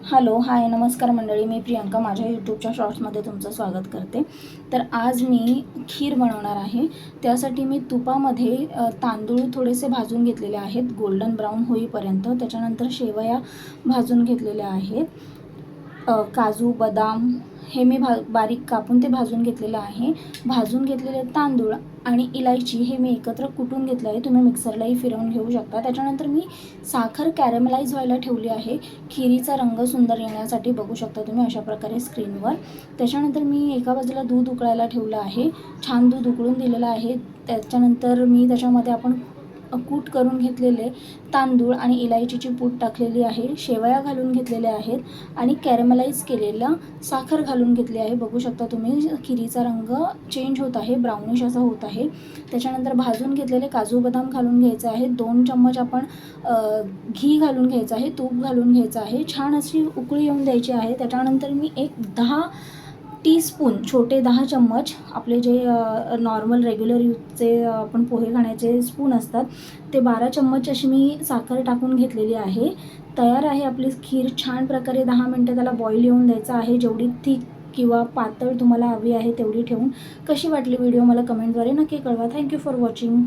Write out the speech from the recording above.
Hello hi नमस्कार मंडळी, मी प्रियंका माझ्या यूट्यूबच्या शॉर्ट्समध्ये तुमचं स्वागत करते। तर आज मी खीर बनवणार आहे। त्यासाठी मी तुपामध्ये तांदूळ थोडेसे भाजून घेतलेले आहेत गोल्डन ब्राऊन होईपर्यंत। त्याच्यानंतर शेवया भाजून घेतलेल्या आहेत, काजू बदाम हे मी बारीक कापून ते भाजून घेतलेलं आहे। भाजून घेतलेले तांदूळ आणि इलायची हे मी एकत्र कुटून घेतलं आहे। तुम्ही मिक्सरलाही फिरवून घेऊ शकता। त्याच्यानंतर मी साखर कॅरमलाइज व्हायला ठेवली आहे, खिरीचा रंग सुंदर येण्यासाठी। बघू शकता तुम्ही अशा प्रकारे स्क्रीनवर। त्याच्यानंतर मी एका बाजूला दूध उकळायला ठेवलं आहे, छान दूध उकळून दिलेलं आहे। त्याच्यानंतर मी त्याच्यामध्ये आपण कूट करून घेतलेले तांदूळ आणि इलायचीची पूड टाकलेली आहे, शेवया घालून घेतलेल्या आहेत आणि कॅरमलाइज केलेला साखर घालून घेतली आहे। बघू शकता तुम्ही खिरीचा रंग चेंज होत आहे, ब्राउनिश असा होत आहे। त्याच्यानंतर भाजून घेतलेले काजू बदाम घालून घ्यायचे आहे। 2 चम्मच आपण घी घालून घ्यायचं आहे, तूप घालून घ्यायचं आहे। छान अशी उकळी येऊन द्यायची आहे। त्याच्यानंतर मी एक 10 टीस्पून छोटे 10 चम्मच आपले जे नॉर्मल रेग्युलर यूजचे आपण पोहे खाण्याचे स्पून असतात ते 12 चम्मच अशी मी साखर टाकून घेतलेली आहे। तयार आहे आपली खीर। छान प्रकारे 10 मिनटं त्याला बॉईल येऊन द्यायचं आहे। जेवढी थिक किंवा पातळ तुम्हाला हवी आहे तेवढी ठेवून। कशी वाटली व्हिडिओ मला कमेंटद्वारे नक्की कळवा। Thank you for watching.